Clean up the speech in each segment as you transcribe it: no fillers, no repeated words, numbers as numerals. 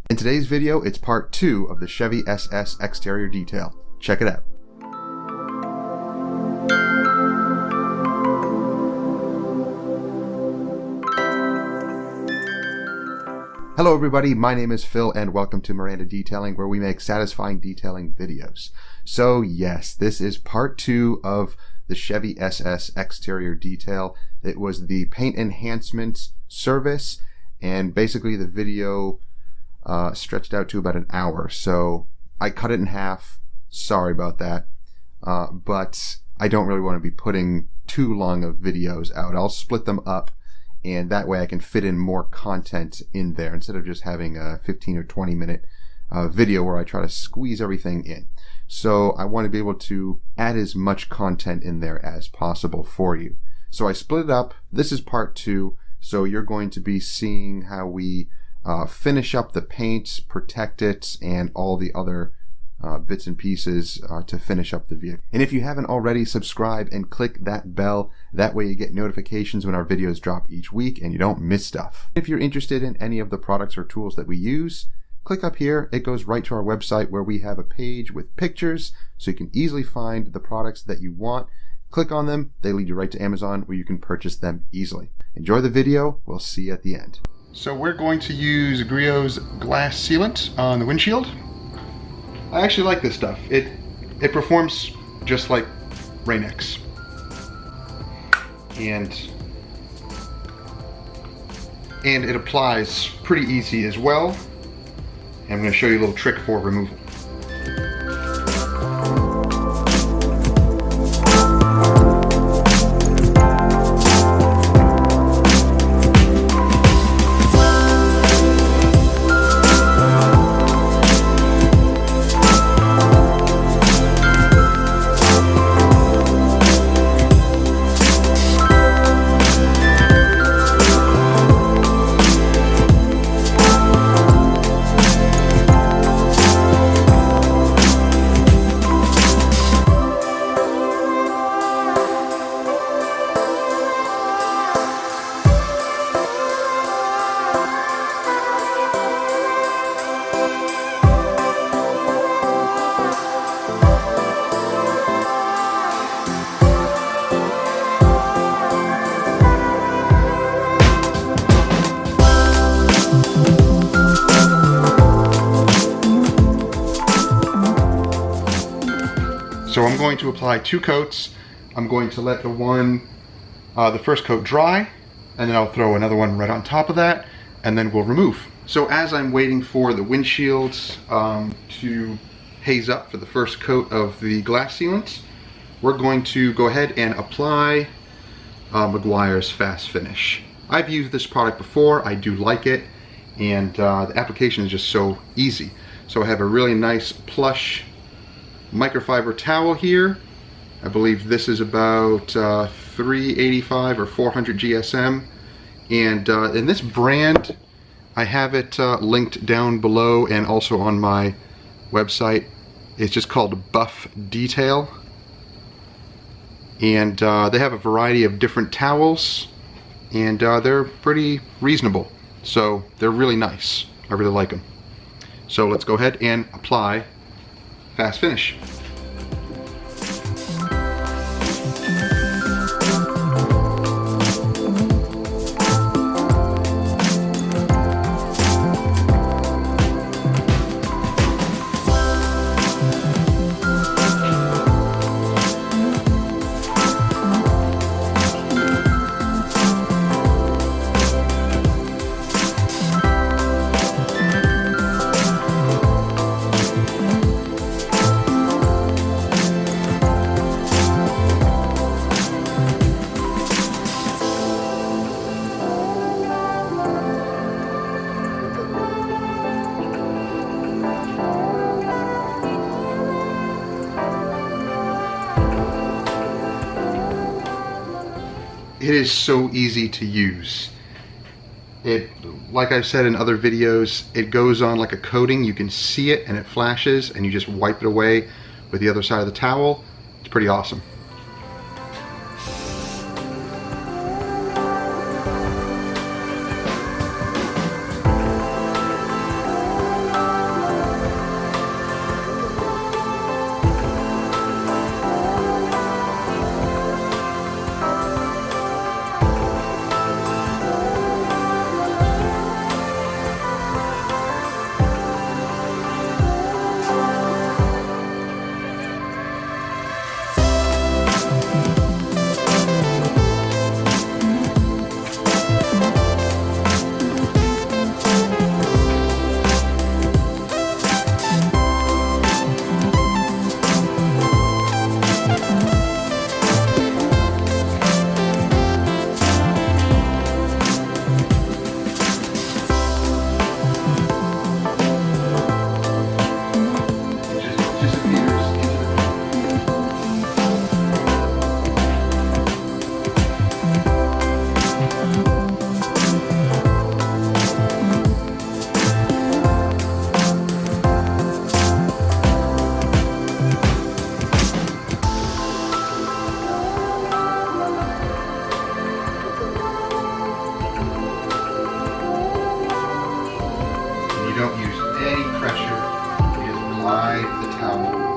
In today's video, it's part 2 of the Chevy SS exterior detail. Check it out. Hello everybody, my name is Phil and welcome to Miranda Detailing, where we make satisfying detailing videos. So yes, this is part 2 of the Chevy SS exterior detail. It was the paint enhancement service, and basically the video stretched out to about an hour, so I cut it in half. Sorry about that, but I don't really want to be putting too long of videos out. I'll split them up, and that way I can fit in more content in there instead of just having a 15 or 20 minute video where I try to squeeze everything in. So I want to be able to add as much content in there as possible for you. So I split it up. This is part 2, so you're going to be seeing how we finish up the paint, protect it, and all the other bits and pieces to finish up the vehicle. And if you haven't already, subscribe and click that bell. That way you get notifications when our videos drop each week and you don't miss stuff. If you're interested in any of the products or tools that we use, click up here. It goes right to our website where we have a page with pictures so you can easily find the products that you want. Click on them. They lead you right to Amazon where you can purchase them easily. Enjoy the video. We'll see you at the end. So we're going to use Griot's glass sealant on the windshield. I actually like this stuff. It performs just like Rain-X. And it applies pretty easy as well. And I'm going to show you a little trick for removal. So I'm going to apply 2 coats. I'm going to let the first coat dry, and then I'll throw another one right on top of that, and then we'll remove. So as I'm waiting for the windshields to haze up for the first coat of the glass sealant, we're going to go ahead and apply Meguiar's Fast Finish. I've used this product before. I do like it, and the application is just so easy. So I have a really nice plush microfiber towel here. I believe this is about 385 or 400 GSM, and in this brand I have it linked down below and also on my website. It's just called Buff Detail, and they have a variety of different towels, and they're pretty reasonable, so they're really nice. I really like them. So let's go ahead and apply Fast Finish. It is so easy to use. It, like I've said in other videos, it goes on like a coating. You can see it and it flashes, and you just wipe it away with the other side of the towel. It's pretty awesome. don't use any pressure. We just glide the towel along.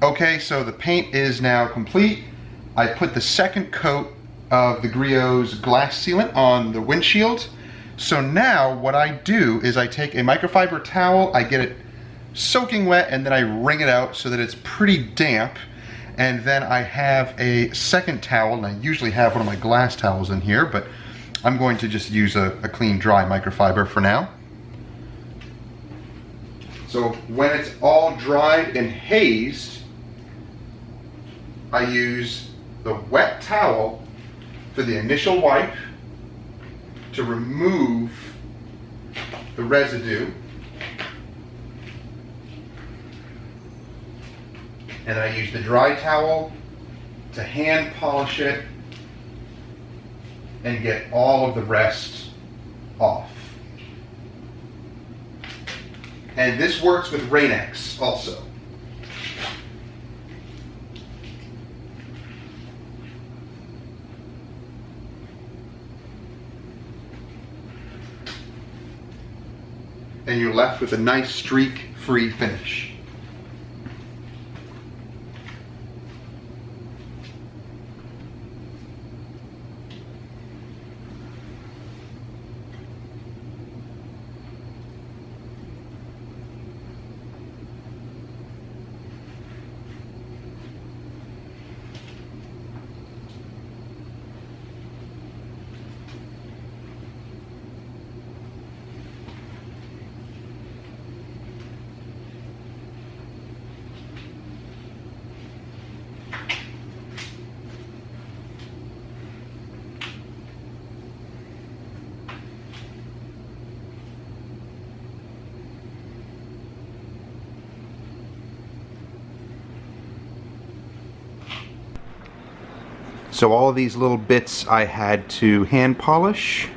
Okay, so the paint is now complete. I put the second coat of the Griot's glass sealant on the windshield. So now what I do is I take a microfiber towel, I get it soaking wet, and then I wring it out so that it's pretty damp. And then I have a second towel, and I usually have one of my glass towels in here, but I'm going to just use a clean, dry microfiber for now. So when it's all dried and hazed, I use the wet towel for the initial wipe to remove the residue. And then I use the dry towel to hand polish it and get all of the rest off. And this works with Rain-X also. And you're left with a nice streak-free finish. So all of these little bits I had to hand polish.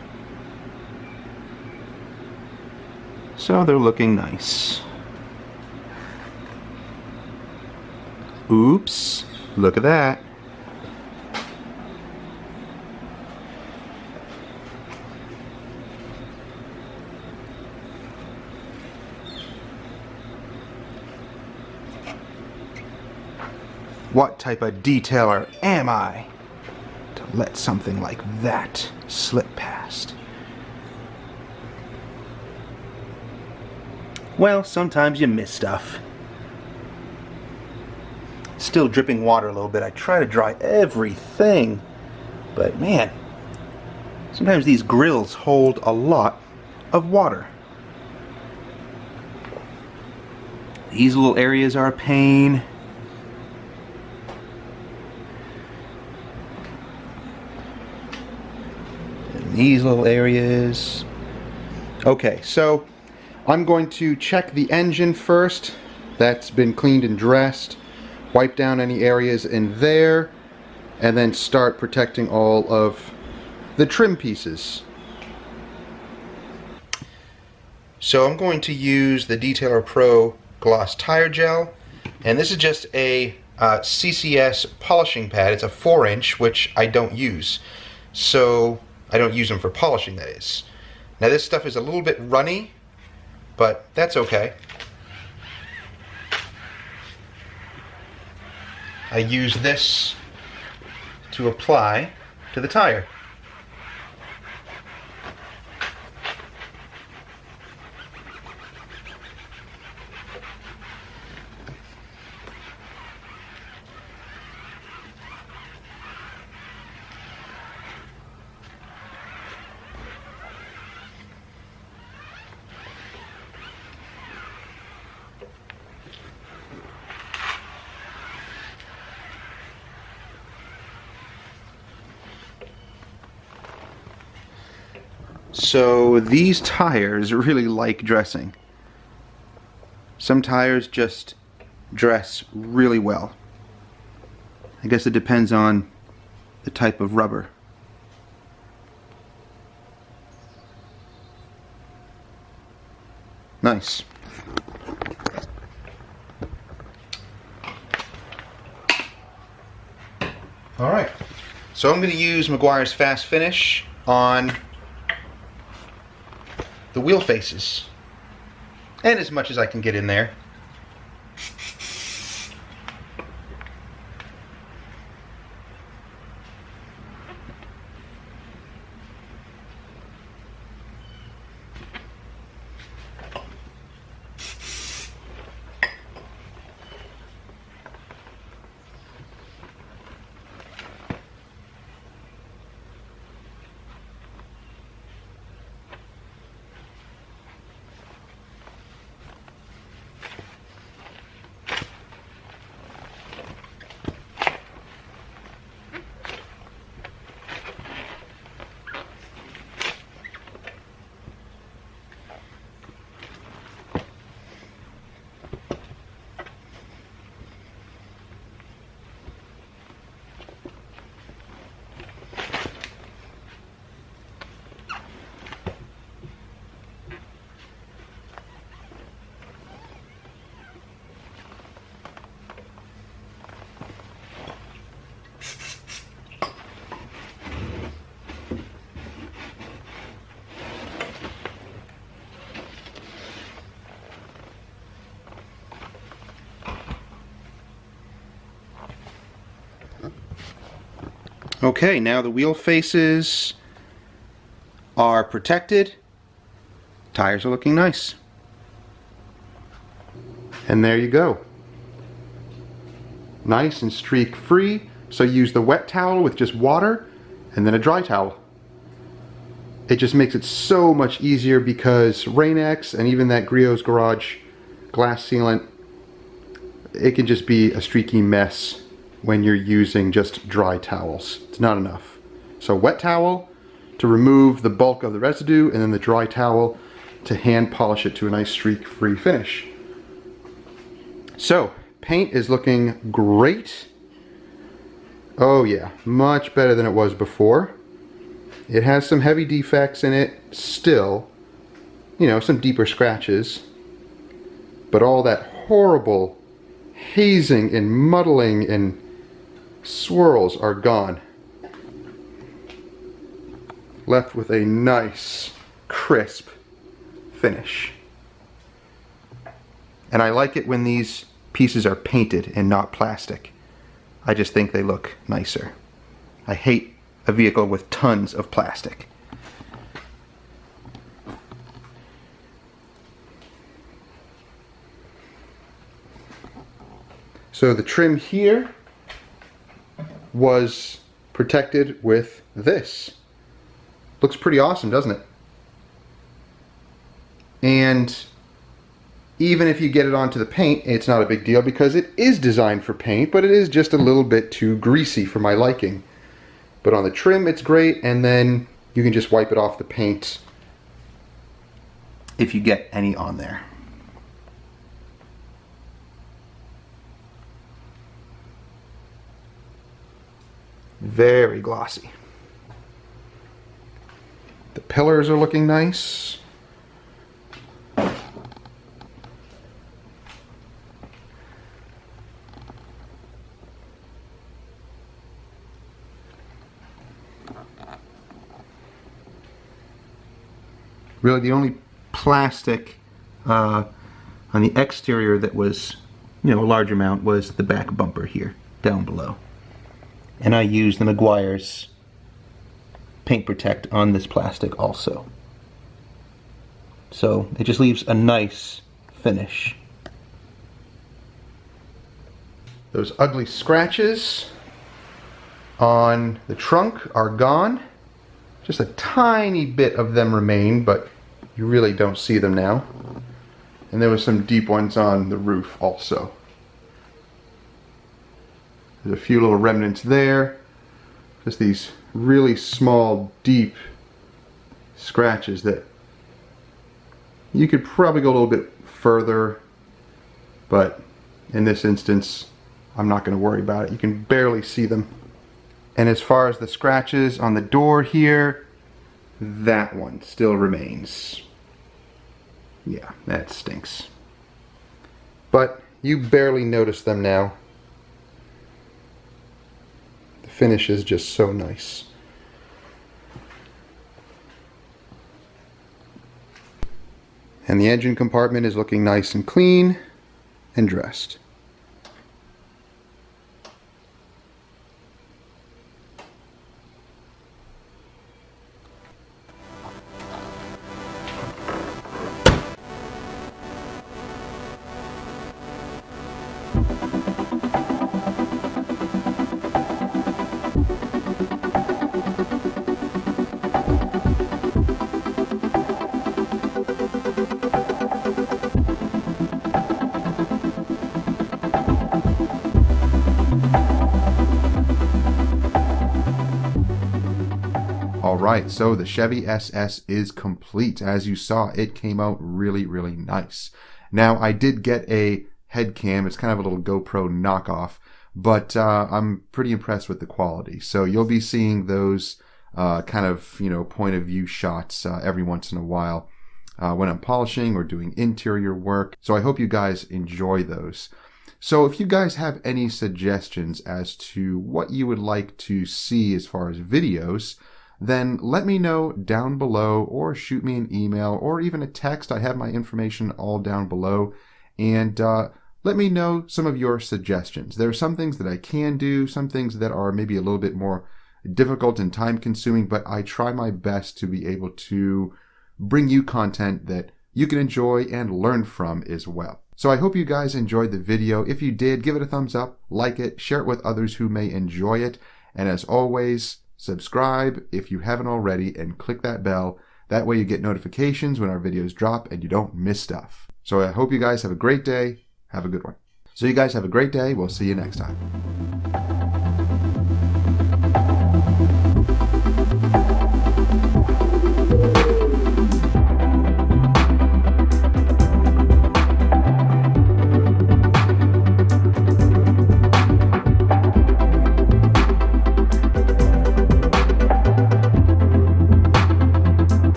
So they're looking nice. Oops, look at that. What type of detailer am I to let something like that slip past? Well, sometimes you miss stuff. Still dripping water a little bit. I try to dry everything, but man, sometimes these grills hold a lot of water. These little areas are a pain. These little areas. Okay, so I'm going to check the engine first. That's been cleaned and dressed. Wipe down any areas in there, and then start protecting all of the trim pieces. So I'm going to use the Detailer Pro Gloss Tire Gel, and this is just a CCS polishing pad. It's a 4-inch, which I don't use. So I don't use them for polishing, that is. Now this stuff is a little bit runny, but that's okay. I use this to apply to the tire. So these tires really like dressing. Some tires just dress really well. I guess it depends on the type of rubber. Nice. Alright, so I'm going to use Meguiar's Fast Finish on the wheel faces, and as much as I can get in there. Okay, now the wheel faces are protected. Tires are looking nice. And there you go. Nice and streak free. So use the wet towel with just water and then a dry towel. It just makes it so much easier because Rain-X and even that Griot's Garage glass sealant, it can just be a streaky mess when you're using just dry towels. It's not enough. So wet towel to remove the bulk of the residue, and then the dry towel to hand polish it to a nice streak-free finish. So paint is looking great. Oh yeah, much better than it was before. It has some heavy defects in it still, you know, some deeper scratches, but all that horrible hazing and muddling and swirls are gone. Left with a nice, crisp finish. And I like it when these pieces are painted and not plastic. I just think they look nicer. I hate a vehicle with tons of plastic. So the trim here was protected with this. Looks pretty awesome, doesn't it? And even if you get it onto the paint, it's not a big deal because it is designed for paint, but it is just a little bit too greasy for my liking. But on the trim, it's great, and then you can just wipe it off the paint if you get any on there. Very glossy. The pillars are looking nice. Really, the only plastic on the exterior that was, you know, a large amount was the back bumper here, down below. And I used the Meguiar's Paint Protect on this plastic also. So it just leaves a nice finish. Those ugly scratches on the trunk are gone. Just a tiny bit of them remain, but you really don't see them now. And there was some deep ones on the roof also. There's a few little remnants there. Just these really small, deep scratches that you could probably go a little bit further, but in this instance, I'm not going to worry about it. You can barely see them. And as far as the scratches on the door here, that one still remains. Yeah, that stinks. But you barely notice them now. The finish is just so nice. And the engine compartment is looking nice and clean and dressed. Alright, so the Chevy SS is complete. As you saw, it came out really, really nice. Now, I did get a head cam. It's kind of a little GoPro knockoff, but I'm pretty impressed with the quality. So you'll be seeing those kind of, you know, point of view shots every once in a while when I'm polishing or doing interior work. So I hope you guys enjoy those. So if you guys have any suggestions as to what you would like to see as far as videos, then let me know down below, or shoot me an email or even a text. I have my information all down below, and let me know some of your suggestions. There are some things that I can do, some things that are maybe a little bit more, difficult and time consuming, but I try my best to be able to bring you content that you can enjoy and learn from as well. So I hope you guys enjoyed the video. If you did, give it a thumbs up, like it, share it with others who may enjoy it. And as always, subscribe if you haven't already and click that bell. That way you get notifications when our videos drop and you don't miss stuff. So I hope you guys have a great day. Have a good one. So you guys have a great day. We'll see you next time.